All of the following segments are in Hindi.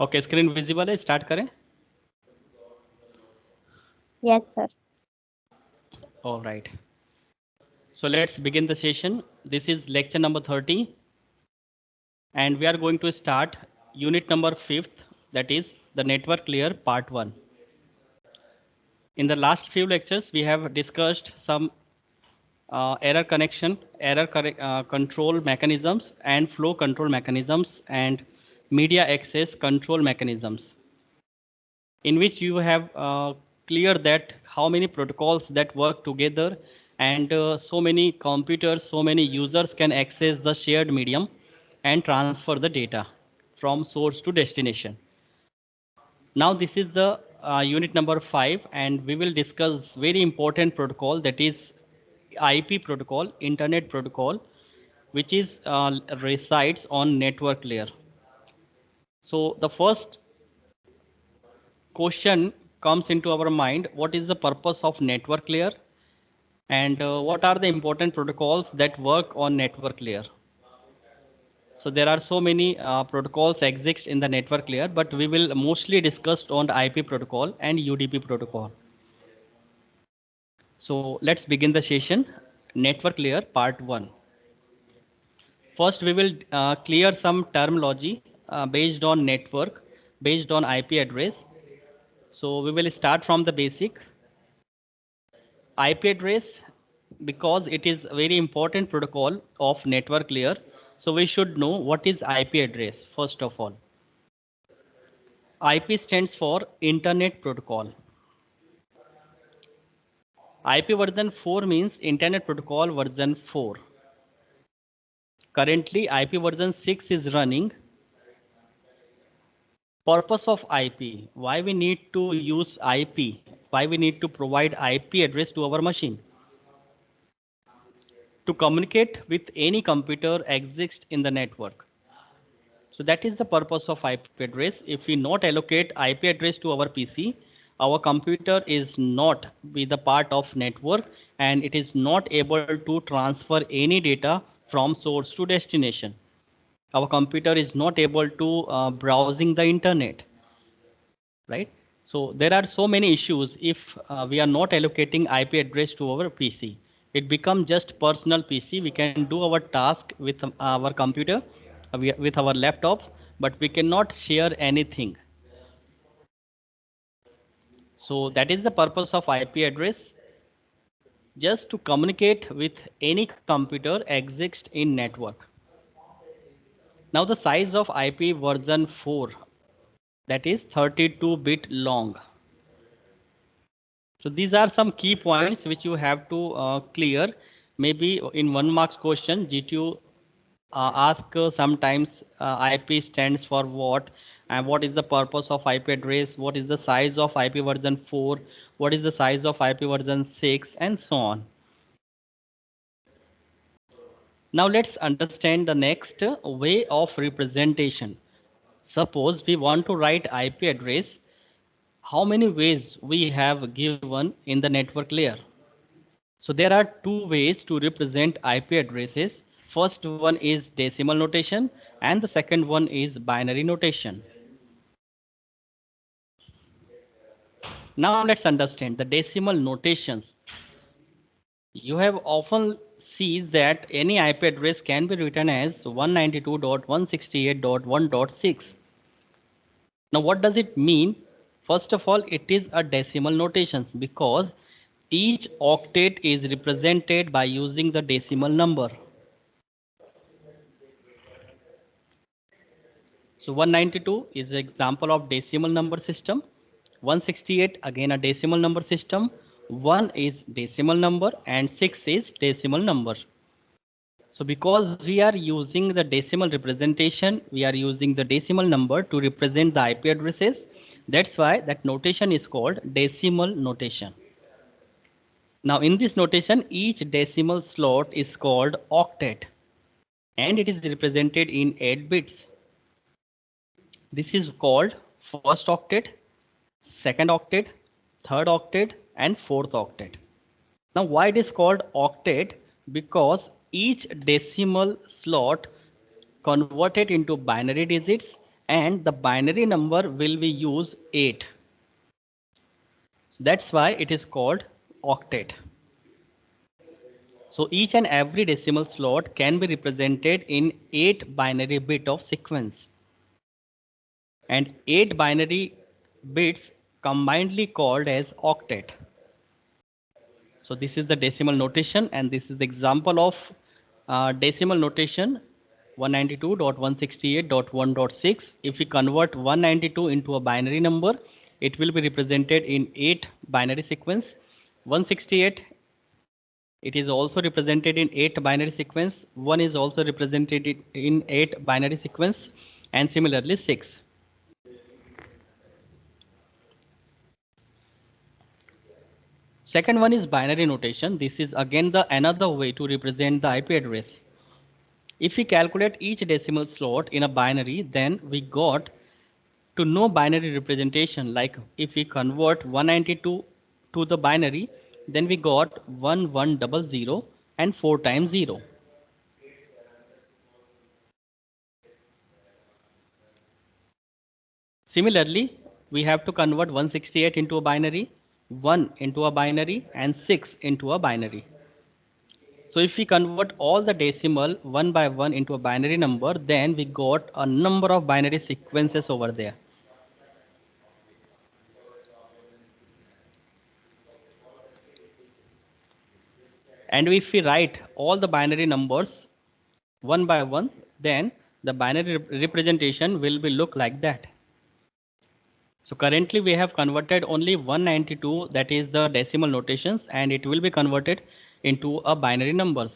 ओके, स्क्रीन विजिबल है, स्टार्ट करें। Yes, sir. All right. So let's begin the session. This is lecture number 30, and we are going to start unit number 5th, that is the network layer part 1. In the last few lectures, we have discussed some error connection, control mechanisms, and flow control mechanisms, and media access control mechanisms, in which you have clear that how many protocols that work together, and so many computers, so many users can access the shared medium and transfer the data from source to destination. Now this is the unit number 5, and we will discuss very important protocol, that is IP protocol, internet protocol, which is resides on network layer. So the first question comes into our mind: what is the purpose of network layer, and what are the important protocols that work on network layer? So there are so many protocols exist in the network layer, but we will mostly discuss on the IP protocol and UDP protocol. So let's begin the session. Network layer part 1. First we will clear some terminology based on network, based on IP address. So we will start from the basic. IP address, because it is a very important protocol of network layer, so we should know what is IP address first of all. IP stands for Internet Protocol. IP version 4 means Internet Protocol version 4. Currently IP version 6 is running. Purpose of IP, why we need to use IP, why we need to provide IP address to our machine? To communicate with any computer exist in the network. So that is the purpose of IP address. If we not allocate IP address to our PC, our computer is not be the part of network, and it is not able to transfer any data from source to destination. Our computer is not able to browsing the internet, right? So there are so many issues if we are not allocating IP address to our PC. It becomes just personal PC. We can do our task with our computer, with our laptops, but we cannot share anything. So that is the purpose of IP address, just to communicate with any computer exists in network. Now the size of IP version 4, that is 32-bit long. So these are some key points which you have to clear. Maybe in 1 marks question, GTU ask sometimes IP stands for what, and what is the purpose of IP address, what is the size of IP version 4, what is the size of IP version 6, and so on. Now let's understand the next way of representation. Suppose we want to write IP address, how many ways we have given in the network layer? So there are 2 ways to represent IP addresses. First one is decimal notation, and the second one is binary notation. Now let's understand the decimal notations. You have often seen that any IP address can be written as 192.168.1.6. Now what does it mean? First of all, it is a decimal notation because each octet is represented by using the decimal number. So 192 is an example of decimal number system. 168 again a decimal number system. 1 is decimal number and 6 is decimal number. So because we are using the decimal representation, we are using the decimal number to represent the IP addresses. That's why that notation is called decimal notation. Now in this notation, each decimal slot is called octet, and it is represented in 8 bits. This is called first octet, second octet, third octet, and fourth octet. Now why it is called octet? Because each decimal slot converted into binary digits, and the binary number will be use 8. That's why it is called octet. So each and every decimal slot can be represented in 8 binary bit of sequence, and 8 binary bits combinedly called as octet. So this is the decimal notation, and this is the example of decimal notation 192.168.1.6. If we convert 192 into a binary number, it will be represented in 8 binary sequence. 168, it is also represented in 8 binary sequence. 1 is also represented in 8 binary sequence, and similarly 6. Second one is binary notation. This is again the another way to represent the IP address. If we calculate each decimal slot in a binary, then we got to know binary representation. Like if we convert 192 to the binary, then we got 1100 and 4 times 0. Similarly, we have to convert 168 into a binary, 1 into a binary, and 6 into a binary. So if we convert all the decimal one by one into a binary number, then we got a number of binary sequences over there. And if we write all the binary numbers one by one, then the binary representation will be look like that. So currently we have converted only 192, that is the decimal notations, and it will be converted into a binary numbers.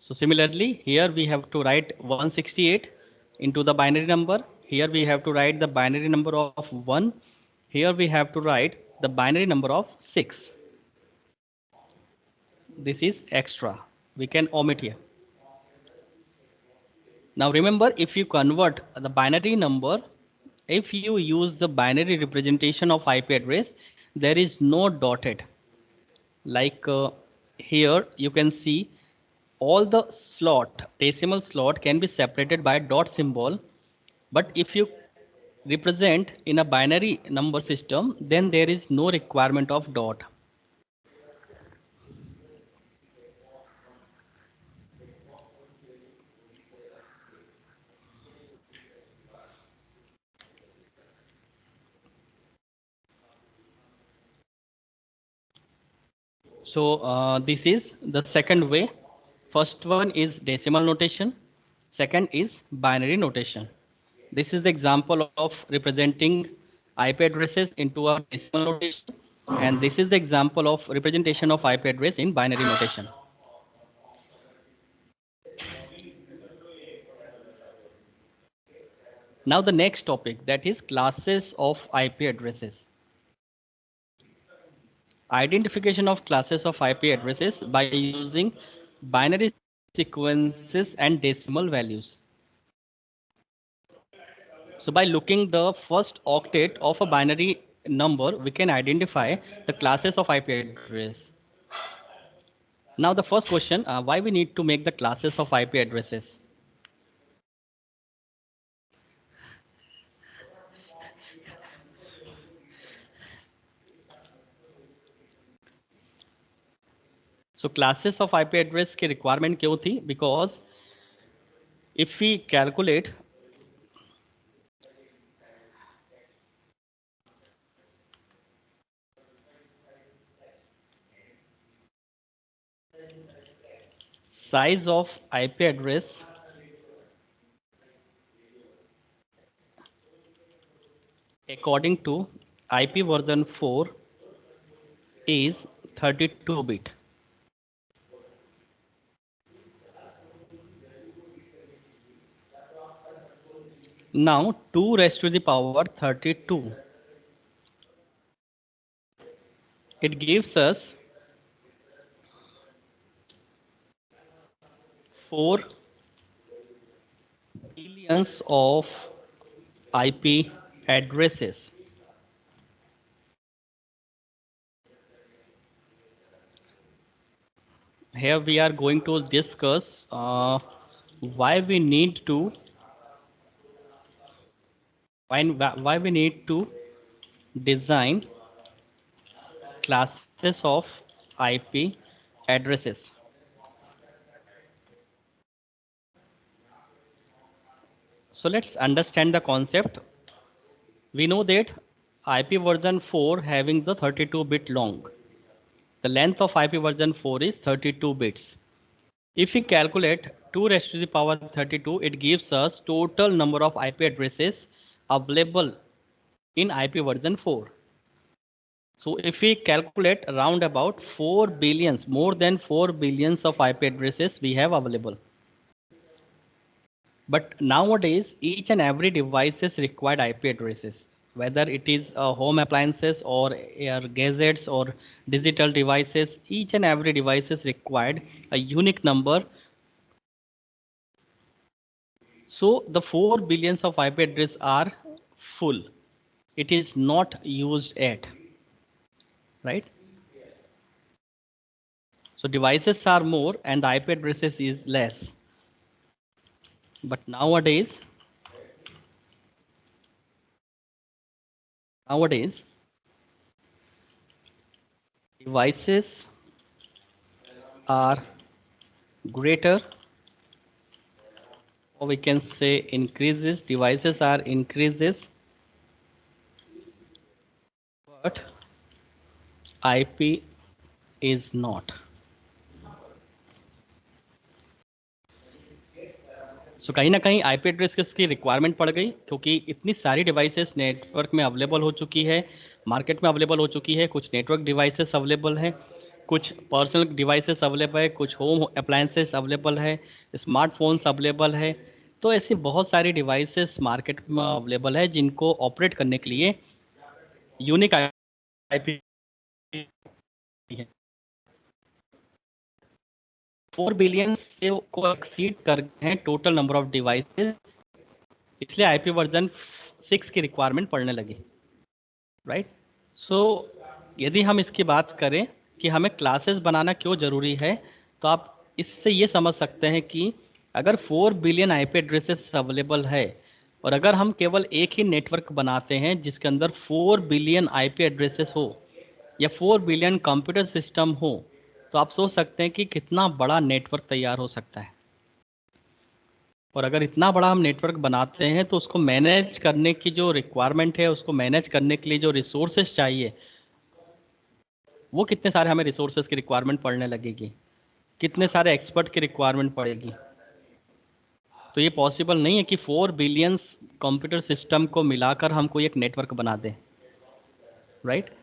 So similarly, here we have to write 168 into the binary number. Here we have to write the binary number of 1. Here we have to write the binary number of 6. This is extra. We can omit here. Now remember, if you convert the binary number, if you use the binary representation of IP address, there is no dotted. Like here you can see all the decimal slot can be separated by dot symbol. But if you represent in a binary number system, then there is no requirement of dot. So this is the second way. First one is decimal notation. Second is binary notation. This is the example of representing IP addresses into a decimal notation, and this is the example of representation of IP address in binary notation. Now the next topic, that is classes of IP addresses. Identification of classes of IP addresses by using binary sequences and decimal values. So by looking the first octet of a binary number, we can identify the classes of IP address. Now the first question, why we need to make the classes of IP addresses? So classes of IP address की requirement क्यों थी? Because if we calculate size of IP address according to IP version 4 is 32 bit. Now 2 raised to the power 32, it gives us 4 billions of IP addresses. Here we are going to discuss why we need to why we need to design classes of IP addresses. So let's understand the concept. We know that IP version 4 having the 32-bit long. The length of IP version 4 is 32 bits. If we calculate 2 raised to the power 32, it gives us total number of IP addresses available in IP version 4. So if we calculate around about 4 billions, more than 4 billions of IP addresses we have available. But nowadays, each and every devices required IP addresses, whether it is home appliances or gadgets or digital devices, each and every devices required a unique number. So the 4 billions of IP address are full. It is not used yet, right? So devices are more and the IP addresses is less. But nowadays devices are greater, or we can say increases. Devices are increases, but IP is not. सो कहीं ना कहीं आईपी एड्रेस की रिक्वायरमेंट पड़ गई, क्योंकि इतनी सारी डिवाइसेस नेटवर्क में अवेलेबल हो चुकी है, मार्केट में अवेलेबल हो चुकी है। कुछ नेटवर्क डिवाइसेस अवेलेबल है, कुछ पर्सनल डिवाइसेस अवेलेबल है, कुछ होम अप्लायंसेस अवेलेबल है, स्मार्टफोन्स अवेलेबल है। तो ऐसी बहुत सारी डिवाइसेस मार्केट में अवेलेबल है जिनको ऑपरेट करने के लिए यूनिक आईपी है। 4 बिलियन से को एक्सीड कर गए हैं टोटल नंबर ऑफ डिवाइसेस, इसलिए आईपी वर्जन 6 की रिक्वायरमेंट पड़ने लगी, राइट। सो यदि हम इसकी बात करें कि हमें क्लासेस बनाना क्यों ज़रूरी है, तो आप इससे ये समझ सकते हैं कि अगर 4 बिलियन आईपी एड्रेसेस अवेलेबल है और अगर हम केवल एक ही नेटवर्क बनाते हैं जिसके अंदर 4 बिलियन आईपी एड्रेसेस हो या 4 बिलियन कंप्यूटर सिस्टम हो, तो आप सोच सकते हैं कि कितना बड़ा नेटवर्क तैयार हो सकता है। और अगर इतना बड़ा हम नेटवर्क बनाते हैं तो उसको मैनेज करने की जो रिक्वायरमेंट है, उसको मैनेज करने के लिए जो रिसोर्सेज चाहिए, वो कितने सारे हमें रिसोर्सेज की रिक्वायरमेंट पड़ने लगेगी, कितने सारे एक्सपर्ट की रिक्वायरमेंट पड़ेगी। तो ये पॉसिबल नहीं है कि 4 बिलियंस कंप्यूटर सिस्टम को मिलाकर हम कोई एक नेटवर्क बना दें, राइट।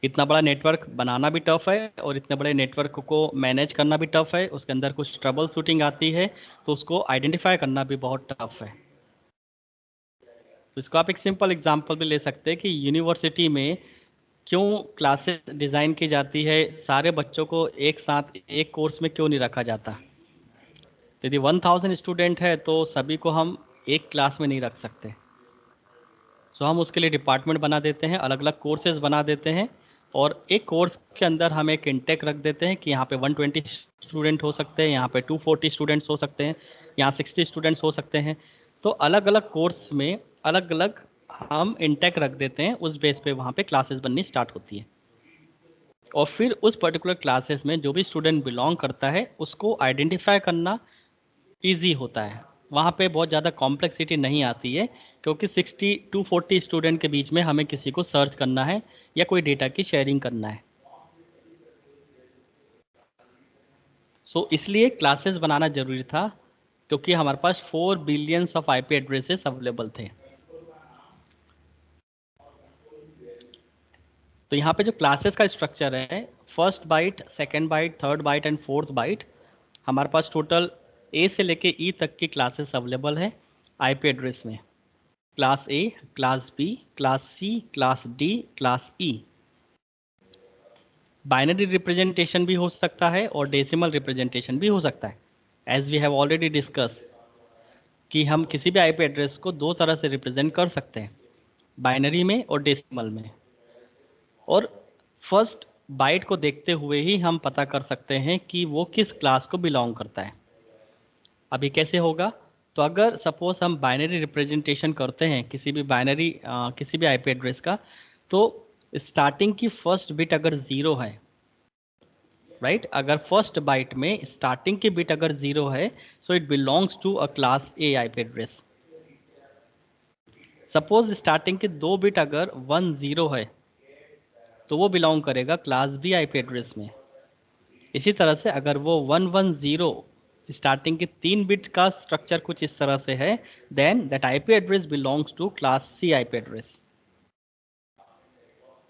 इतना बड़ा नेटवर्क बनाना भी टफ है और इतने बड़े नेटवर्क को मैनेज करना भी टफ है। उसके अंदर कुछ ट्रबल शूटिंग आती है तो उसको आइडेंटिफाई करना भी बहुत टफ है। तो इसको आप एक सिंपल एग्जांपल भी ले सकते हैं कि यूनिवर्सिटी में क्यों क्लासेस डिज़ाइन की जाती है, सारे बच्चों को एक साथ एक कोर्स में क्यों नहीं रखा जाता। यदि 1000 स्टूडेंट है तो सभी को हम एक क्लास में नहीं रख सकते। सो हम उसके लिए डिपार्टमेंट बना देते हैं, अलग अलग कोर्सेज बना देते हैं, और एक कोर्स के अंदर हम एक इंटेक रख देते हैं कि यहाँ पे 120 स्टूडेंट हो सकते हैं, यहाँ पे 240 स्टूडेंट्स हो सकते हैं, यहाँ 60 स्टूडेंट्स हो सकते हैं। तो अलग अलग कोर्स में अलग अलग हम इंटेक रख देते हैं, उस बेस पे वहाँ पे क्लासेस बननी स्टार्ट होती है। और फिर उस पर्टिकुलर क्लासेस में जो भी स्टूडेंट बिलोंग करता है उसको आइडेंटिफाई करना ईजी होता है, वहाँ पे बहुत ज़्यादा कॉम्प्लेक्सिटी नहीं आती है, क्योंकि 60 टू 40 स्टूडेंट के बीच में हमें किसी को सर्च करना है या कोई डेटा की शेयरिंग करना है। सो इसलिए क्लासेस बनाना ज़रूरी था, क्योंकि हमारे पास 4 billions of IP addresses available थे। तो यहाँ पे जो क्लासेस का स्ट्रक्चर है, first byte, second byte, third byte and fourth byte, हमारे पास टोटल ए से लेके ई तक की क्लासेस अवेलेबल है आईपी एड्रेस में। Class A, class B, class C, class D, class E. Binary representation भी हो सकता है और डेसिमल रिप्रेजेंटेशन भी हो सकता है। As we have already discuss कि हम किसी भी आईपी एड्रेस को दो तरह से रिप्रेजेंट कर सकते हैं, बाइनरी में और डेसिमल में। और फर्स्ट बाइट को देखते हुए ही हम पता कर सकते हैं कि वो किस क्लास को बिलोंग करता है। अभी कैसे होगा, तो अगर सपोज हम बाइनरी रिप्रेजेंटेशन करते हैं किसी भी आईपी एड्रेस का, तो स्टार्टिंग की फर्स्ट बिट अगर ज़ीरो है, राइट, अगर फर्स्ट बाइट में स्टार्टिंग की बिट अगर ज़ीरो है, so it belongs to a class A IP address. Suppose starting के दो बिट अगर 10 है, तो वो बिलोंग करेगा क्लास बी आईपी एड्रेस में। इसी तरह से अगर वो 110 स्टार्टिंग के 3 बिट का स्ट्रक्चर कुछ इस तरह से है, then that IP address belongs to class C IP address.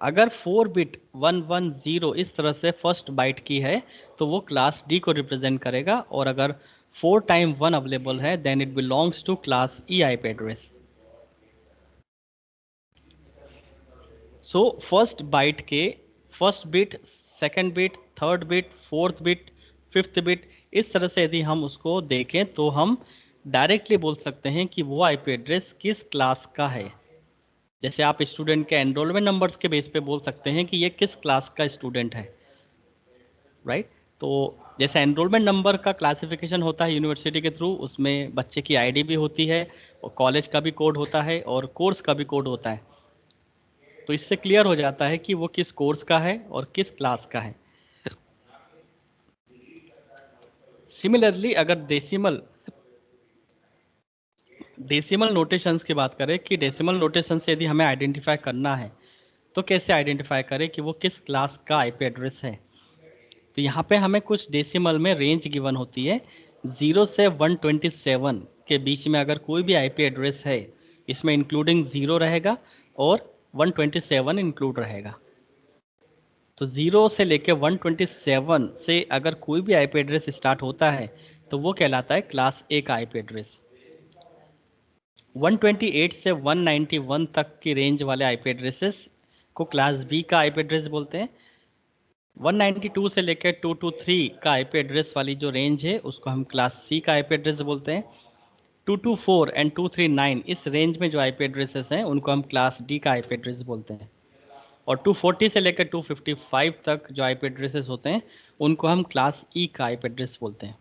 अगर 4 बिट 110 इस तरह से फर्स्ट बाइट की है, तो वो क्लास डी को रिप्रेजेंट करेगा, और अगर 4 टाइम 1 अवेलेबल है, then it belongs to class E IP address. So first byte के first bit, second bit, third bit, fourth bit, fifth bit, इस तरह से यदि हम उसको देखें तो हम डायरेक्टली बोल सकते हैं कि वो आईपी एड्रेस किस क्लास का है। जैसे आप स्टूडेंट के एनरोलमेंट नंबर्स के बेस पे बोल सकते हैं कि ये किस क्लास का स्टूडेंट है, राइट। तो जैसे एनरोलमेंट नंबर का क्लासिफिकेशन होता है यूनिवर्सिटी के थ्रू, उसमें बच्चे की आईडी भी होती है, और कॉलेज का भी कोड होता है, और कोर्स का भी कोड होता है। तो इससे क्लियर हो जाता है कि वो किस कोर्स का है और किस क्लास का है। सिमिलरली अगर डेसिमल नोटेशंस की बात करें, कि डेसिमल नोटेशन से यदि हमें आइडेंटिफाई करना है, तो कैसे आइडेंटिफाई करें कि वो किस क्लास का आईपी एड्रेस है। तो यहाँ पे हमें कुछ डेसिमल में रेंज गिवन होती है। 0 से 127 के बीच में अगर कोई भी आईपी एड्रेस है, इसमें इंक्लूडिंग 0 रहेगा और 127 इंक्लूड रहेगा। तो 0 से लेके 127 से अगर कोई भी आईपी एड्रेस स्टार्ट होता है, तो वो कहलाता है क्लास ए का आईपी एड्रेस। 128 से 191 तक की रेंज वाले आईपी एड्रेसेस को क्लास बी का आईपी एड्रेस बोलते हैं। 192 से लेकर 223 का आईपी एड्रेस वाली जो रेंज है, उसको हम क्लास सी का आईपी एड्रेस बोलते हैं। 224 एंड 239 इस रेंज में जो आईपी एड्रेसेस हैं, उनको हम क्लास डी का आईपी एड्रेस बोलते हैं। और 240 से लेकर 255 तक जो आईपी एड्रेसेस होते हैं, उनको हम क्लास ई का आईपी एड्रेस बोलते हैं।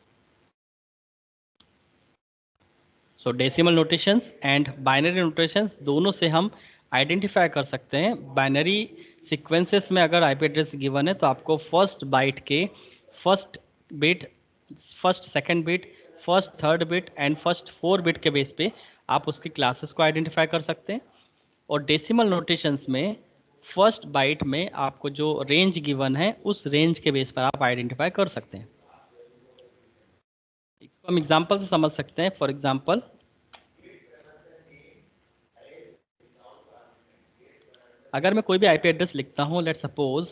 सो decimal notations and binary notations दोनों से हम आइडेंटिफाई कर सकते हैं। बाइनरी सीक्वेंसेस में अगर आईपी एड्रेस गिवन है, तो आपको फर्स्ट बाइट के first bit, first second bit, first third bit and first 4 bit के बेस पे आप उसकी क्लासेस को आइडेंटिफाई कर सकते हैं। और डेसिमल नोटेशंस में फर्स्ट बाइट में आपको जो रेंज गिवन है, उस रेंज के बेस पर आप आइडेंटिफाई कर सकते हैं। इसको हम एग्जांपल से समझ सकते हैं। फॉर एग्जांपल, अगर मैं कोई भी आईपी एड्रेस लिखता हूं, let suppose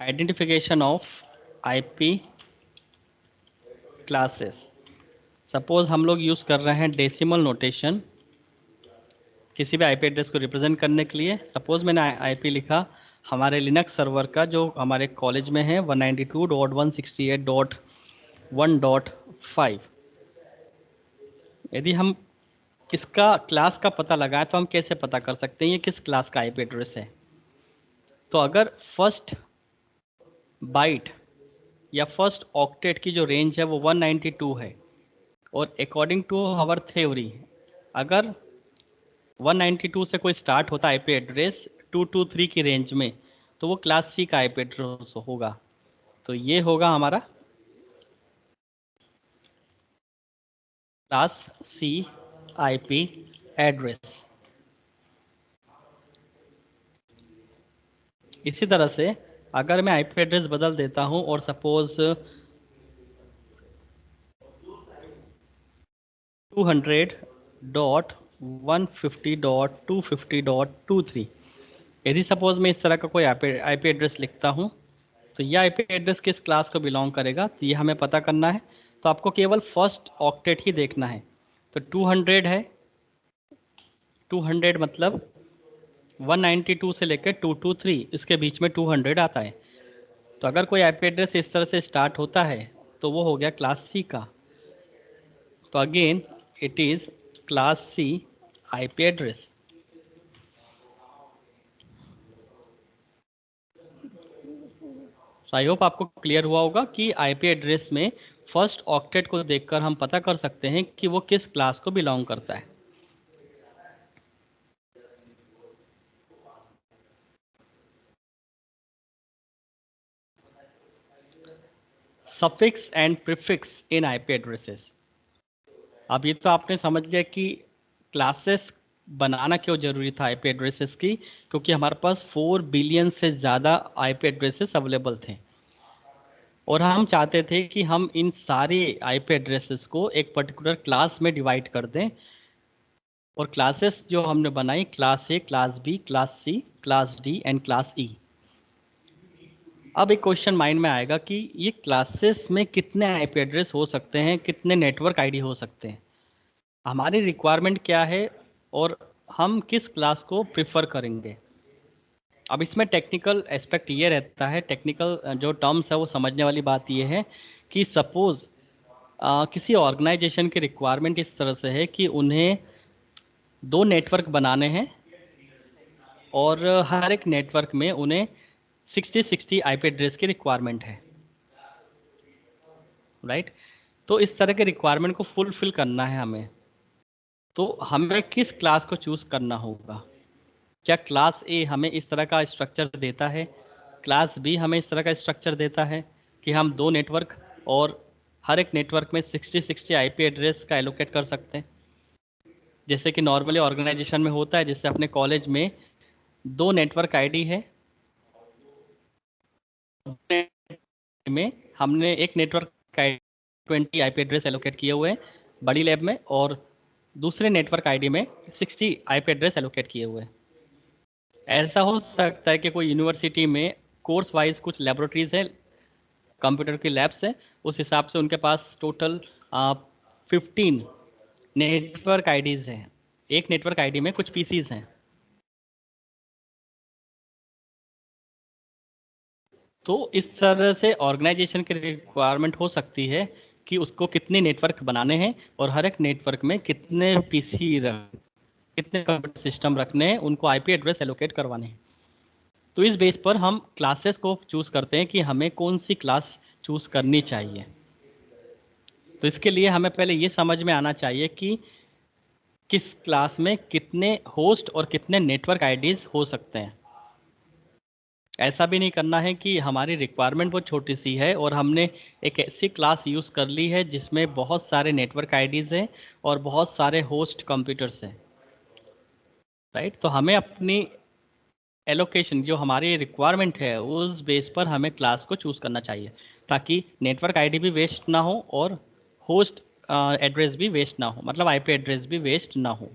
identification of IP classes, suppose हम लोग यूज़ कर रहे हैं डेसिमल नोटेशन किसी भी आईपी एड्रेस को रिप्रेजेंट करने के लिए। सपोज मैंने आईपी लिखा हमारे लिनक्स सर्वर का, जो हमारे कॉलेज में है, 192.168.1.5। यदि हम इसका क्लास का पता लगाएं, तो हम कैसे पता कर सकते हैं ये किस क्लास का आईपी एड्रेस है। तो अगर फर्स्ट बाइट या फर्स्ट ऑक्टेट की जो रेंज है वो 192 है, और अकॉर्डिंग टू आवर थ्योरी, अगर 192 से कोई स्टार्ट होता है आईपी एड्रेस 223 की रेंज में, तो वो क्लास सी का आईपी एड्रेस होगा। तो ये होगा हमारा क्लास सी आईपी एड्रेस। इसी तरह से अगर मैं आईपी एड्रेस बदल देता हूं और सपोज 200.150.250.23, यदि सपोज मैं इस तरह का कोई आईपी एड्रेस लिखता हूं, तो यह आईपी एड्रेस किस क्लास को बिलोंग करेगा, तो ये हमें पता करना है। तो आपको केवल फर्स्ट ऑक्टेट ही देखना है। तो 200 है, 200 मतलब 192 से लेकर 223, इसके बीच में 200 आता है। तो अगर कोई आईपी एड्रेस इस तरह से स्टार्ट होता है, तो वो हो गया क्लास सी का। तो again it is class C IP address. I hope आपको क्लियर हुआ होगा कि आईपी एड्रेस में फर्स्ट ऑक्टेट को देखकर हम पता कर सकते हैं कि वो किस क्लास को बिलोंग करता है। Suffix and prefix in IP addresses. अब ये तो आपने समझ लिया कि क्लासेस बनाना क्यों जरूरी था आईपी एड्रेसेस की, क्योंकि हमारे पास 4 बिलियन से ज़्यादा आईपी एड्रेसेस अवेलेबल थे और हम चाहते थे कि हम इन सारे आईपी एड्रेसेस को एक पर्टिकुलर क्लास में डिवाइड कर दें। और क्लासेस जो हमने बनाई, class A, class B, class C, class D and class E. अब एक क्वेश्चन माइंड में आएगा कि ये क्लासेस में कितने आईपी एड्रेस हो सकते हैं, कितने नेटवर्क आईडी हो सकते हैं, हमारी रिक्वायरमेंट क्या है और हम किस क्लास को प्रिफर करेंगे। अब इसमें टेक्निकल एस्पेक्ट ये रहता है, टेक्निकल जो टर्म्स है वो समझने वाली बात ये है कि सपोज़ किसी ऑर्गेनाइजेशन की रिक्वायरमेंट इस तरह से है कि उन्हें 2 नेटवर्क बनाने हैं और हर एक नेटवर्क में उन्हें 60 आईपी एड्रेस की रिक्वायरमेंट है, राइट। तो इस तरह के रिक्वायरमेंट को फुलफिल करना है हमें, तो हमें किस क्लास को चूज़ करना होगा। क्या क्लास ए हमें इस तरह का स्ट्रक्चर देता है, क्लास बी हमें इस तरह का स्ट्रक्चर देता है कि हम 2 नेटवर्क और हर एक नेटवर्क में 60 आईपी एड्रेस का एलोकेट कर सकते हैं, जैसे कि नॉर्मली ऑर्गेनाइजेशन में होता है। जैसे अपने कॉलेज में 2 नेटवर्क आईडी है, में हमने एक नेटवर्क का 20 आईपी एड्रेस एलोकेट किए हुए हैं बड़ी लैब में, और दूसरे नेटवर्क आईडी में 60 आईपी एड्रेस एलोकेट किए हुए हैं। ऐसा हो सकता है कि कोई यूनिवर्सिटी में कोर्स वाइज कुछ लेबोरेटरीज हैं, कंप्यूटर की लैब्स हैं, उस हिसाब से उनके पास टोटल 15 नेटवर्क आईडीज़ हैं, एक नेटवर्क आईडी में कुछ पीसीज हैं। तो इस तरह से ऑर्गेनाइजेशन की रिक्वायरमेंट हो सकती है कि उसको कितने नेटवर्क बनाने हैं और हर एक नेटवर्क में कितने पीसी कितने कंप्यूटर सिस्टम रखने हैं, उनको आईपी एड्रेस एलोकेट करवाने हैं। तो इस बेस पर हम क्लासेस को चूज़ करते हैं कि हमें कौन सी क्लास चूज़ करनी चाहिए। तो इसके लिए हमें पहले ये समझ में आना चाहिए कि किस क्लास में कितने होस्ट और कितने नेटवर्क आईडीज़ हो सकते हैं। ऐसा भी नहीं करना है कि हमारी रिक्वायरमेंट बहुत छोटी सी है और हमने एक ऐसी क्लास यूज़ कर ली है जिसमें बहुत सारे नेटवर्क आईडीज़ हैं और बहुत सारे होस्ट कंप्यूटर्स हैं, राइट। तो हमें अपनी एलोकेशन जो हमारी रिक्वायरमेंट है उस बेस पर हमें क्लास को चूज़ करना चाहिए, ताकि नेटवर्क आईडी भी वेस्ट ना हो और होस्ट एड्रेस भी वेस्ट ना हो, मतलब आईपी एड्रेस भी वेस्ट ना हो।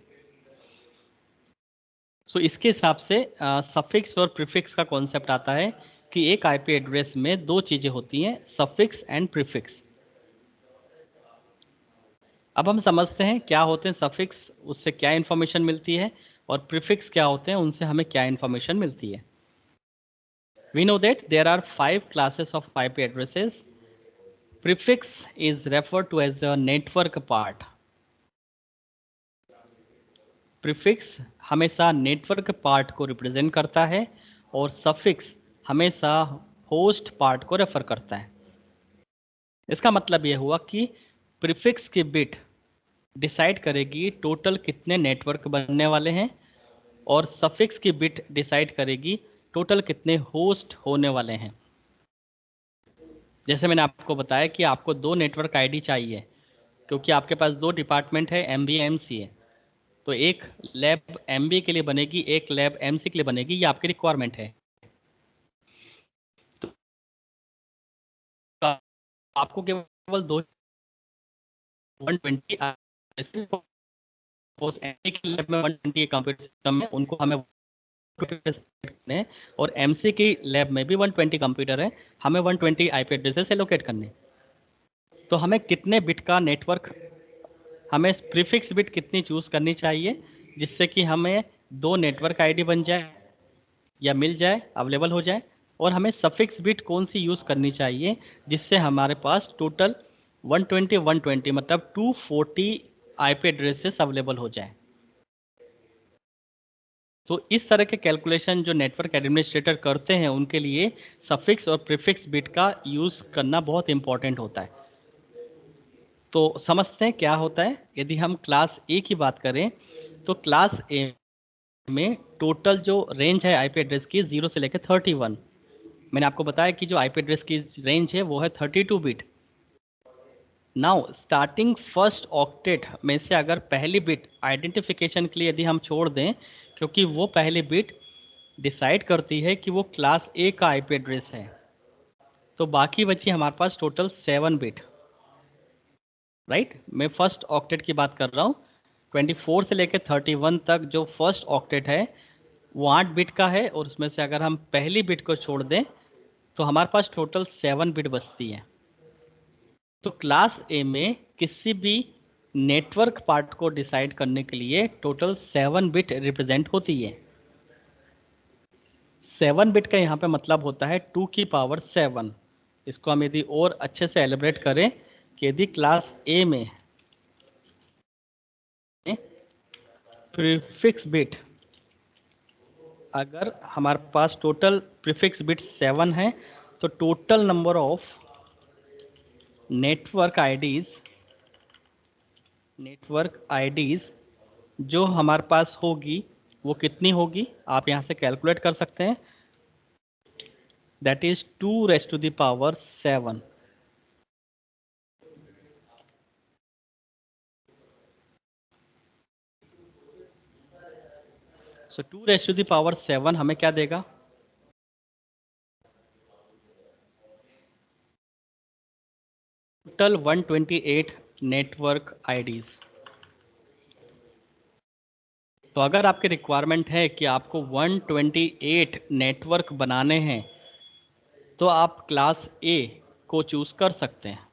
सो इसके हिसाब से सफिक्स और प्रीफिक्स का कॉन्सेप्ट आता है कि एक आईपी एड्रेस में 2 चीज़ें होती हैं, सफिक्स एंड प्रीफिक्स। अब हम समझते हैं क्या होते हैं सफिक्स, उससे क्या इन्फॉर्मेशन मिलती है, और प्रीफिक्स क्या होते हैं, उनसे हमें क्या इन्फॉर्मेशन मिलती है। We know that there are 5 classes of IP addresses. Prefix is referred to as a network part. Prefix हमेशा नेटवर्क पार्ट को रिप्रेजेंट करता है और सफिक्स हमेशा होस्ट पार्ट को रेफर करता है। इसका मतलब यह हुआ कि प्रीफिक्स की बिट डिसाइड करेगी टोटल कितने नेटवर्क बनने वाले हैं और सफिक्स की बिट डिसाइड करेगी टोटल कितने होस्ट होने वाले हैं। जैसे मैंने आपको बताया कि आपको 2 नेटवर्क आईडी चाहिए क्योंकि आपके पास 2 डिपार्टमेंट है, एमबीए एमसीए। तो एक लैब एमबीए के लिए बनेगी, एक लैब एमसी के लिए बनेगी, ये आपकी रिक्वायरमेंट है। तो आपको केवल 2 120 सपोज एमसी की लैब में 120 कंप्यूटर सिस्टम है, उनको हमें करने हैं, और एमसी की लैब में भी 120 कंप्यूटर है, हमें 120 आईपी एड्रेसेस एलोकेट करने। तो हमें कितने बिट का नेटवर्क, हमें प्रीफिक्स बिट कितनी चूज़ करनी चाहिए जिससे कि हमें 2 नेटवर्क आईडी बन जाए या मिल जाए, अवेलेबल हो जाए, और हमें सफिक्स बिट कौन सी यूज़ करनी चाहिए जिससे हमारे पास टोटल 120 मतलब 240 आईपी एड्रेसेस अवेलेबल हो जाए। तो इस तरह के कैलकुलेशन जो नेटवर्क एडमिनिस्ट्रेटर करते हैं उनके लिए सफिक्स और प्रीफिक्स बिट का यूज़ करना बहुत इंपॉर्टेंट होता है। तो समझते हैं क्या होता है। यदि हम क्लास ए की बात करें तो क्लास ए में टोटल जो रेंज है आईपी एड्रेस की 0 से लेकर 31। मैंने आपको बताया कि जो आईपी एड्रेस की रेंज है वो है 32 bit. Now starting first octet में से अगर पहली बिट आइडेंटिफिकेशन के लिए यदि हम छोड़ दें, क्योंकि वो पहली बिट डिसाइड करती है कि वो क्लास ए का आईपी एड्रेस है, तो बाकी बची हमारे पास टोटल 7 बिट। राइट, मैं फर्स्ट ऑक्टेट की बात कर रहा हूँ। 24 से लेकर 31 तक जो फर्स्ट ऑक्टेट है वो 8 बिट का है, और उसमें से अगर हम पहली बिट को छोड़ दें तो हमारे पास टोटल 7 बिट बचती है। तो क्लास ए में किसी भी नेटवर्क पार्ट को डिसाइड करने के लिए टोटल 7 बिट रिप्रेजेंट होती है। 7 बिट का यहाँ पे मतलब होता है 2 की पावर 7। इसको हम यदि और अच्छे से एलिब्रेट करें कि यदि क्लास ए में प्रीफिक्स बिट, अगर हमारे पास टोटल प्रीफिक्स बिट 7 है तो total number of network IDs जो हमारे पास होगी वो कितनी होगी, आप यहाँ से कैलकुलेट कर सकते हैं। That is 2 raised to the power 7। So 2 raised to the power 7 हमें क्या देगा? Total 128 network IDs. तो अगर आपकी रिक्वायरमेंट है कि आपको 128 नेटवर्क बनाने हैं तो आप क्लास ए को चूज़ कर सकते हैं।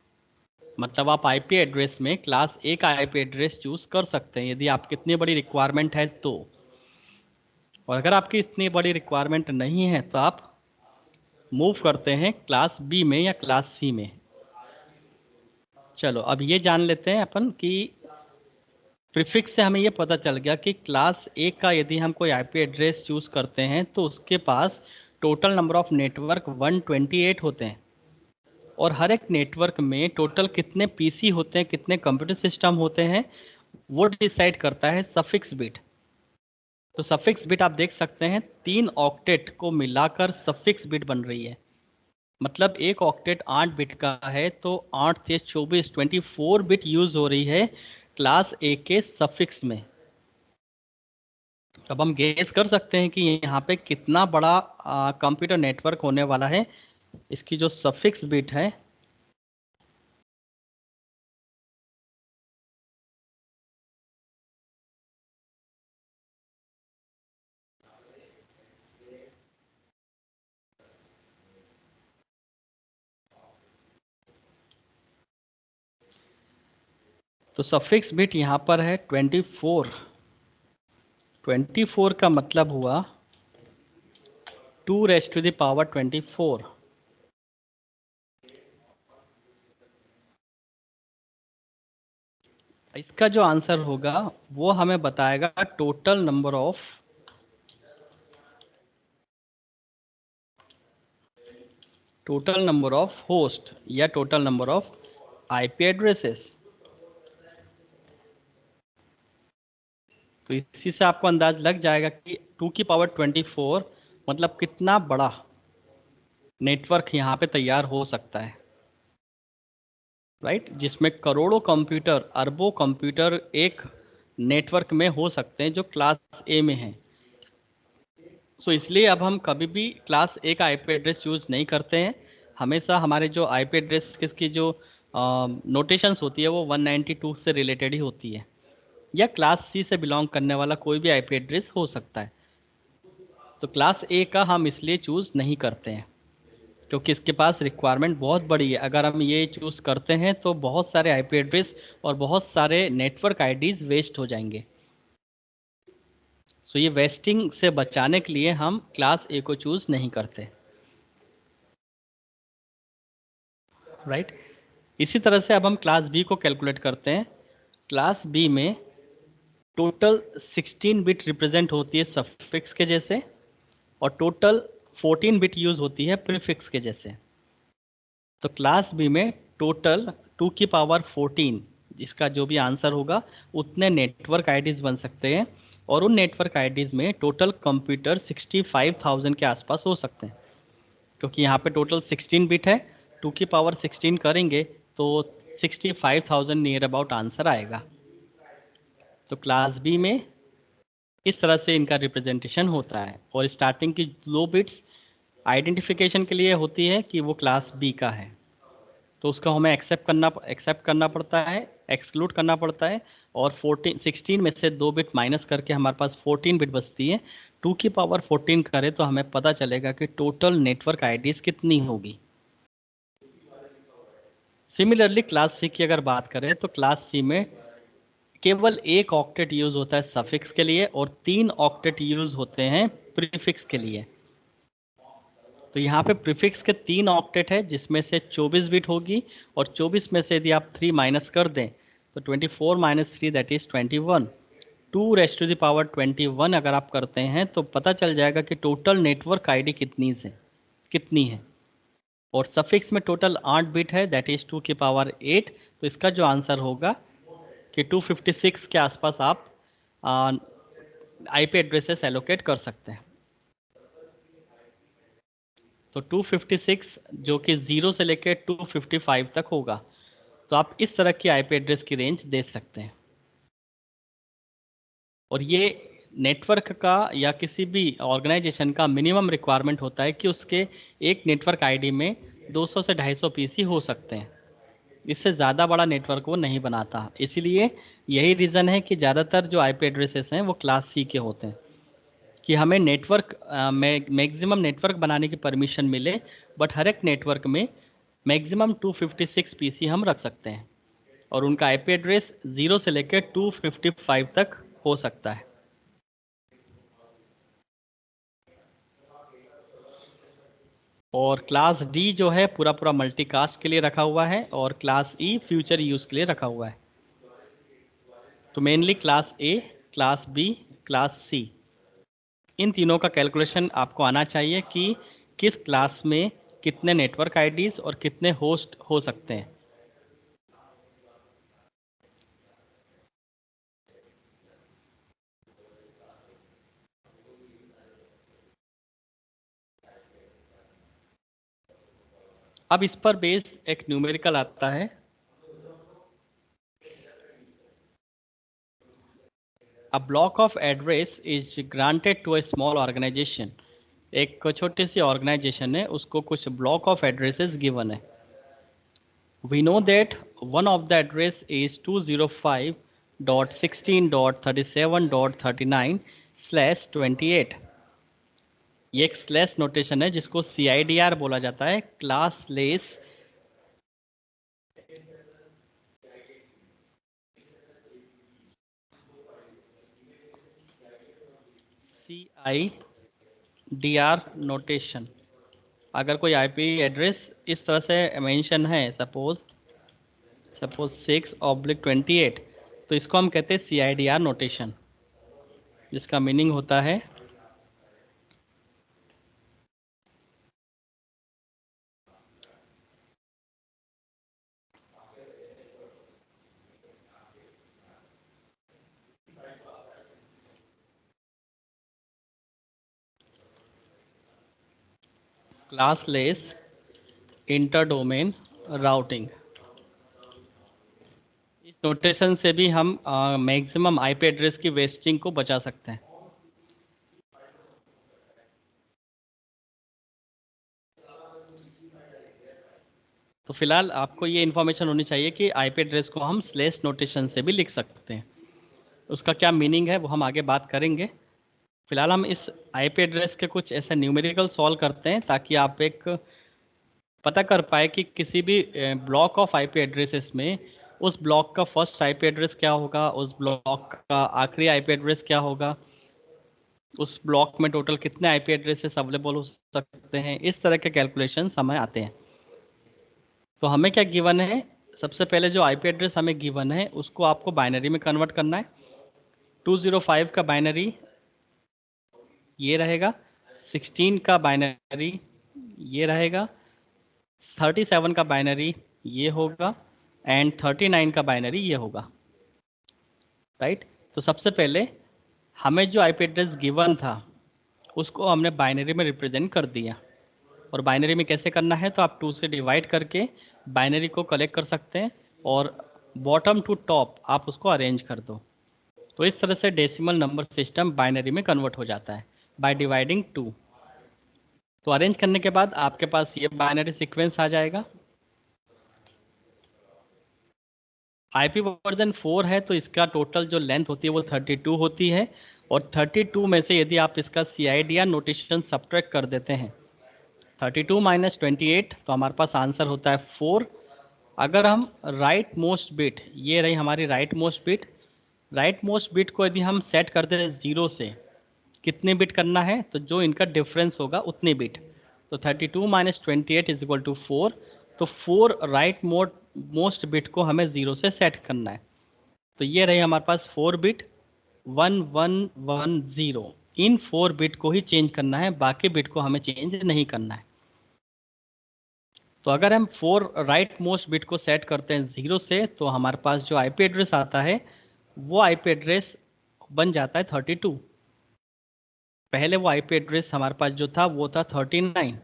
मतलब आप आईपी एड्रेस में क्लास ए का आईपी एड्रेस चूज़ कर सकते हैं यदि आपकी इतनी बड़ी रिक्वायरमेंट है तो। और अगर आपकी इतनी बड़ी रिक्वायरमेंट नहीं है तो आप मूव करते हैं क्लास बी में या क्लास सी में। चलो अब ये जान लेते हैं अपन कि प्रीफिक्स से हमें ये पता चल गया कि क्लास ए का यदि हम कोई आईपी एड्रेस चूज़ करते हैं तो उसके पास टोटल नंबर ऑफ नेटवर्क 128 होते हैं। और हर एक नेटवर्क में टोटल कितने पीसी होते हैं, कितने कंप्यूटर सिस्टम होते हैं, वो डिसाइड करता है सफिक्स बिट। तो सफिक्स बिट आप देख सकते हैं 3 ऑक्टेट को मिलाकर सफिक्स बिट बन रही है। मतलब एक ऑक्टेट 8 बिट का है तो 8 से 24 24 बिट यूज हो रही है क्लास ए के सफिक्स में। अब हम गेस कर सकते हैं कि यहाँ पे कितना बड़ा कंप्यूटर नेटवर्क होने वाला है। इसकी जो सफिक्स बिट है तो सफिक्स बिट यहाँ पर है 24। 24 का मतलब हुआ 2 raised to the power 24। इसका जो आंसर होगा वो हमें बताएगा टोटल नंबर ऑफ होस्ट या total number of IP addresses. तो इसी से आपको अंदाज लग जाएगा कि 2 की पावर 24 मतलब कितना बड़ा नेटवर्क यहाँ पे तैयार हो सकता है। राइट, जिसमें करोड़ों कंप्यूटर, अरबों कंप्यूटर एक नेटवर्क में हो सकते हैं जो क्लास ए में हैं। सो इसलिए अब हम कभी भी क्लास ए का आईपी एड्रेस चूज़ नहीं करते हैं। हमेशा हमारे जो आईपी एड्रेस की जो नोटेशंस होती है वो 192 से रिलेटेड ही होती है, या क्लास सी से बिलोंग करने वाला कोई भी आईपी एड्रेस हो सकता है। तो क्लास ए का हम इसलिए चूज़ नहीं करते हैं क्योंकि इसके पास रिक्वायरमेंट बहुत बड़ी है। अगर हम ये चूज़ करते हैं तो बहुत सारे आईपी एड्रेस और बहुत सारे नेटवर्क आईडीज़ वेस्ट हो जाएंगे। सो ये वेस्टिंग से बचाने के लिए हम क्लास ए को चूज़ नहीं करते। राइट, इसी तरह से अब हम क्लास बी को कैलकुलेट करते हैं। क्लास बी में टोटल 16 बिट रिप्रेजेंट होती है सफिक्स के जैसे, और टोटल 14 बिट यूज होती है प्रीफिक्स के जैसे। तो क्लास बी में टोटल 2 की पावर 14, जिसका जो भी आंसर होगा उतने नेटवर्क आईडीज बन सकते हैं, और उन नेटवर्क आईडीज में टोटल कंप्यूटर 65,000 के आसपास हो सकते हैं, क्योंकि यहाँ पे टोटल 16 बिट है। 2 की पावर 16 करेंगे तो 65,000 नियर अबाउट आंसर आएगा। तो क्लास बी में इस तरह से इनका रिप्रेजेंटेशन होता है, और स्टार्टिंग की 2 बिट्स आइडेंटिफिकेशन के लिए होती है कि वो क्लास बी का है, तो उसको हमें एक्सेप्ट करना पड़ता है, एक्सक्लूड करना पड़ता है, और 16 में से 2 बिट माइनस करके हमारे पास 14 बिट बचती है। 2 की पावर 14 करें तो हमें पता चलेगा कि टोटल नेटवर्क आईडीज कितनी होगी। सिमिलरली क्लास सी की अगर बात करें तो क्लास सी में केवल एक ऑक्टेट यूज होता है सफिक्स के लिए, और 3 ऑक्टेट यूज होते हैं प्रीफिक्स के लिए। तो यहाँ पे प्रीफिक्स के 3 ऑक्टेट है, जिसमें से 24 बिट होगी, और 24 में से यदि आप 3 माइनस कर दें तो 24 minus 3 that is 21। 2 raised to the power 21 अगर आप करते हैं तो पता चल जाएगा कि टोटल नेटवर्क आईडी कितनी है। और सफिक्स में टोटल 8 बिट है, दैट इज 2 की पावर 8। तो इसका जो आंसर होगा कि 256 के आसपास आप आईपी एड्रेसेस एलोकेट कर सकते हैं। तो 256 जो कि 0 से लेकर 255 तक होगा, तो आप इस तरह की आईपी एड्रेस की रेंज दे सकते हैं। और ये नेटवर्क का या किसी भी ऑर्गेनाइजेशन का मिनिमम रिक्वायरमेंट होता है कि उसके एक नेटवर्क आईडी में 200 से 250 पीसी हो सकते हैं। इससे ज़्यादा बड़ा नेटवर्क वो नहीं बनाता, इसीलिए यही रीज़न है कि ज़्यादातर जो आईपी एड्रेसेस हैं वो क्लास सी के होते हैं, कि हमें नेटवर्क मैक्सिमम नेटवर्क बनाने की परमिशन मिले, बट हर एक नेटवर्क में मैक्सिमम 256 पीसी हम रख सकते हैं, और उनका आईपी एड्रेस 0 से लेकर 255 तक हो सकता है। और क्लास डी जो है पूरा पूरा मल्टीकास्ट के लिए रखा हुआ है, और क्लास ई फ्यूचर यूज़ के लिए रखा हुआ है। तो mainly class A, class B, class C, इन तीनों का कैलकुलेशन आपको आना चाहिए कि किस क्लास में कितने नेटवर्क आईडीज और कितने होस्ट हो सकते हैं। अब इस पर बेस एक न्यूमेरिकल आता है। A block of address is granted to a small organization. एक छोटी सी ऑर्गेनाइजेशन है, उसको कुछ ब्लॉक ऑफ एड्रेसेस गिवन है। We know that one of the address is 205.16.37.39/28। ये एक स्लैश नोटेशन है जिसको CIDR बोला जाता है, क्लास लेस CIDR नोटेशन। अगर कोई आईपी एड्रेस इस तरह से मेंशन है, सपोज 6/28, तो इसको हम कहते हैं CIDR नोटेशन, जिसका मीनिंग होता है क्लासलेस इंटर डोमेन राउटिंग। इस नोटेशन से भी हम मैक्सिमम आईपी एड्रेस की वेस्टिंग को बचा सकते हैं। तो फिलहाल आपको ये इन्फॉर्मेशन होनी चाहिए कि आईपी एड्रेस को हम स्लैश नोटेशन से भी लिख सकते हैं। उसका क्या मीनिंग है वो हम आगे बात करेंगे। फिलहाल हम इस आईपी एड्रेस के कुछ ऐसे न्यूमेरिकल सॉल्व करते हैं, ताकि आप एक पता कर पाए कि किसी भी ब्लॉक ऑफ आईपी एड्रेसेस में उस ब्लॉक का फर्स्ट आईपी एड्रेस क्या होगा, उस ब्लॉक का आखिरी आईपी एड्रेस क्या होगा, उस ब्लॉक में टोटल कितने आईपी एड्रेसेस अवेलेबल हो सकते हैं। इस तरह के कैलकुलेशन हमें आते हैं। तो हमें क्या गिवन है, सबसे पहले जो आईपी एड्रेस हमें गिवन है उसको आपको बाइनरी में कन्वर्ट करना है। 205 का बाइनरी ये रहेगा, 16 का बाइनरी ये रहेगा, 37 का बाइनरी ये होगा एंड 39 का बाइनरी ये होगा, राइट। तो सबसे पहले हमें जो आईपी एड्रेस गिवन था उसको हमने बाइनरी में रिप्रेजेंट कर दिया। और बाइनरी में कैसे करना है, तो आप 2 से डिवाइड करके बाइनरी को कलेक्ट कर सकते हैं और बॉटम टू टॉप आप उसको अरेंज कर दो। तो इस तरह से डेसिमल नंबर सिस्टम बाइनरी में कन्वर्ट हो जाता है बाय डिवाइडिंग 2। तो अरेंज करने के बाद आपके पास ये बाइनरी सीक्वेंस आ जाएगा। आईपी वर्जन 4 है तो इसका टोटल जो लेंथ होती है वो 32 होती है, और 32 में से यदि आप इसका CID या नोटेशन सब्ट्रैक्ट कर देते हैं 32 माइनस 28 तो हमारे पास आंसर होता है 4। अगर हम राइट मोस्ट बिट, ये रही हमारी right most bit, right most bit को यदि हम सेट कर दें 0 से, कितने बिट करना है, तो जो इनका डिफरेंस होगा उतने बिट। तो 32 माइनस 28 इज इक्वल टू 4। तो 4 राइट मोस्ट बिट को हमें 0 से सेट करना है। तो ये रही हमारे पास 4 बिट 1110। इन 4 बिट को ही चेंज करना है, बाकी बिट को हमें चेंज नहीं करना है। तो अगर हम 4 राइट मोस्ट बिट को सेट करते हैं 0 से, तो हमारे पास जो आईपी एड्रेस आता है वो आईपी एड्रेस बन जाता है 32। पहले वो आईपी एड्रेस हमारे पास जो था वो था 39,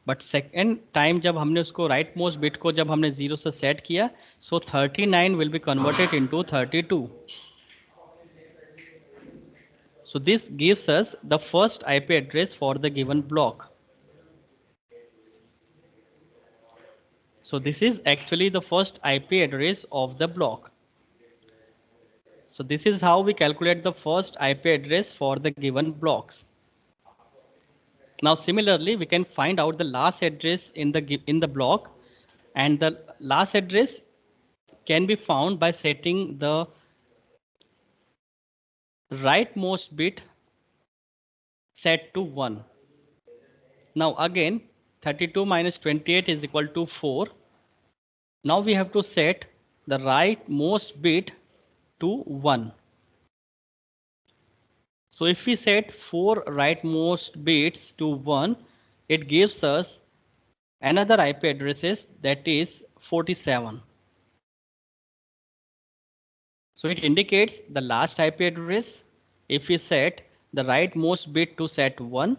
बट सेकेंड टाइम जब हमने उसको राइट मोस्ट बिट को जब हमने 0 से सेट किया, सो 39 will be converted into 32। So this gives us the first IP address for the given block. So this is actually the first IP address of the block. So this is how we calculate the first IP address for the given blocks. Now similarly, we can find out the last address in the block, and the last address can be found by setting the rightmost bit set to 1. Now again 32 minus 28 is equal to 4. Now we have to set the rightmost bit to 1. So if we set 4 rightmost bits to 1, it gives us another IP addresses, that is 47. So it indicates the last IP address if we set the rightmost bit to set 1,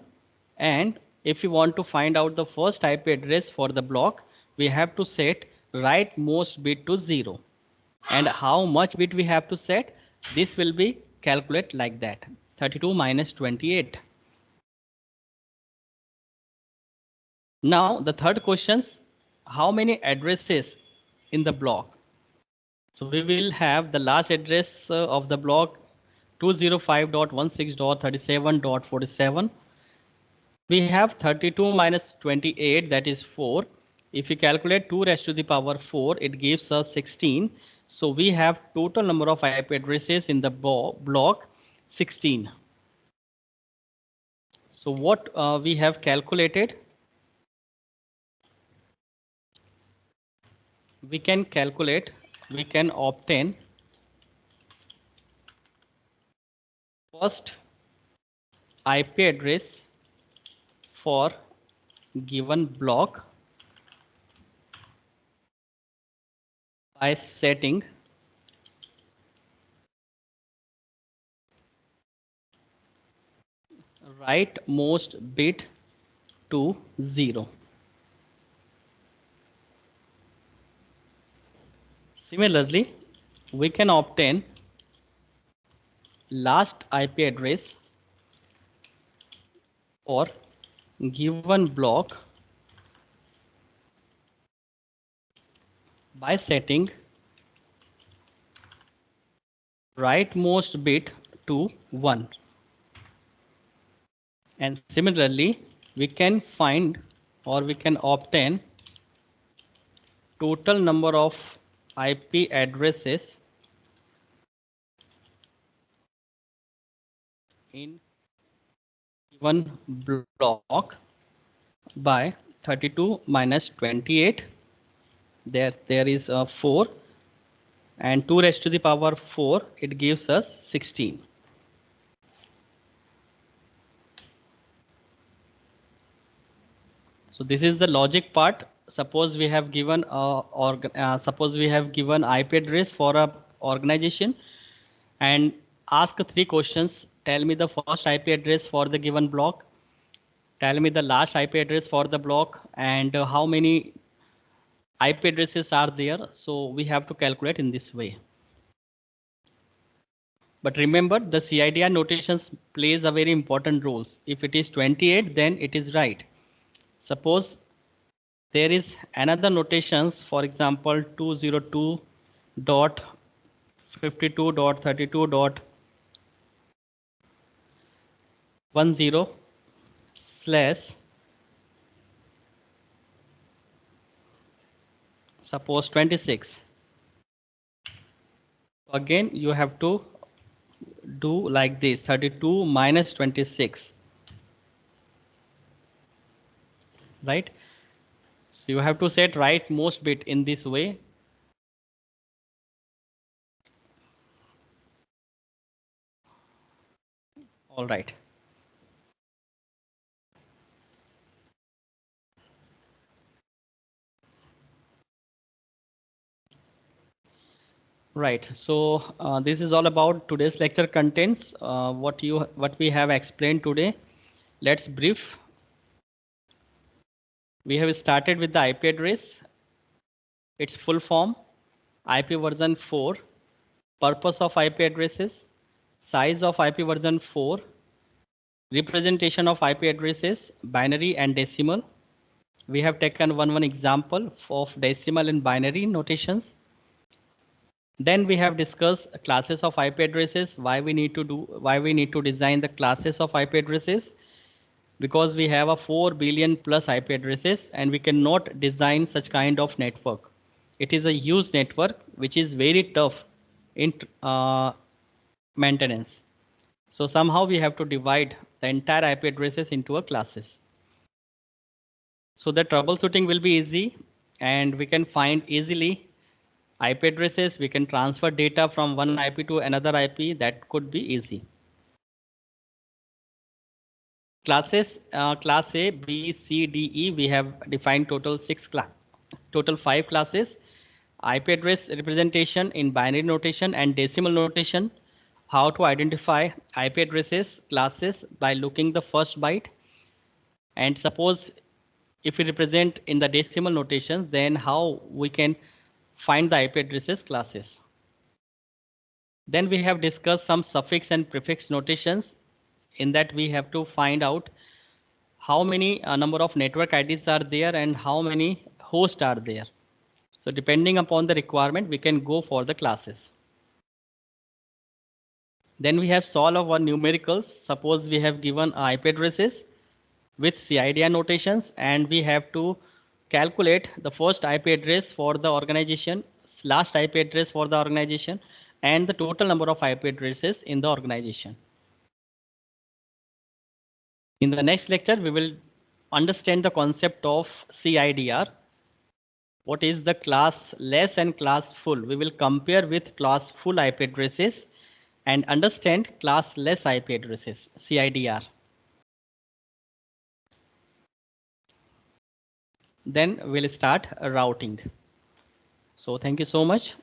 and if we want to find out the first IP address for the block, we have to set rightmost bit to 0. And how much bit we have to set, this will be calculated like that, 32 minus 28. Now the third question, how many addresses in the block? So we will have the last address of the block 205.16.37.47. We have 32 minus 28, that is 4. If we calculate 2 raised to the power 4, it gives us 16. So we have total number of IP addresses in the block 16. So what we have calculated, we can obtain first IP address for given block by setting rightmost bit to 0. Similarly, we can obtain last IP address for given block by setting rightmost bit to 1. And similarly, we can find or we can obtain total number of IP addresses in given block by 32 minus 28. There is a 4, and 2 raised to the power 4, it gives us 16. So this is the logic part. Suppose we have given IP address for a organization and ask 3 questions. Tell me the first IP address for the given block. Tell me the last IP address for the block, and how many IP addresses are there. So we have to calculate in this way. But remember, the CIDR notations plays a very important role. If it is 28, then it is right. Suppose there is another notations, for example 202.52.32.10 slash suppose 26. Again you have to do like this: 32 minus 26, right? So you have to set right most bit in this way. All right. Right. So this is all about today's lecture contents. What we have explained today. Let's brief. We have started with the IP address, its full form, IP version 4, purpose of IP addresses, size of IP version 4, representation of IP addresses, binary and decimal. We have taken one example of decimal and binary notations. Then we have discussed classes of IP addresses, why we need to design the classes of IP addresses, because we have a 4 billion plus IP addresses and we cannot design such kind of network. It is a huge network which is very tough in maintenance. So somehow we have to divide the entire IP addresses into a classes. So the troubleshooting will be easy and we can find easily IP addresses. We can transfer data from one IP to another IP. That could be easy. Classes, class A, B, C, D, E, we have defined total 5 classes. IP address representation in binary notation and decimal notation. How to identify IP addresses classes by looking the first byte. And suppose if we represent in the decimal notations, then how we can find the IP addresses classes. Then we have discussed some suffix and prefix notations. In that we have to find out how many number of network IDs are there and how many hosts are there. So depending upon the requirement, we can go for the classes. Then we have solve our numericals. Suppose we have given IP addresses with CIDR notations and we have to calculate the first IP address for the organization, last IP address for the organization, and the total number of IP addresses in the organization. In the next lecture, we will understand the concept of CIDR. What is the class less and class full? We will compare with class full IP addresses and understand class less IP addresses, CIDR. Then we'll start routing. So thank you so much.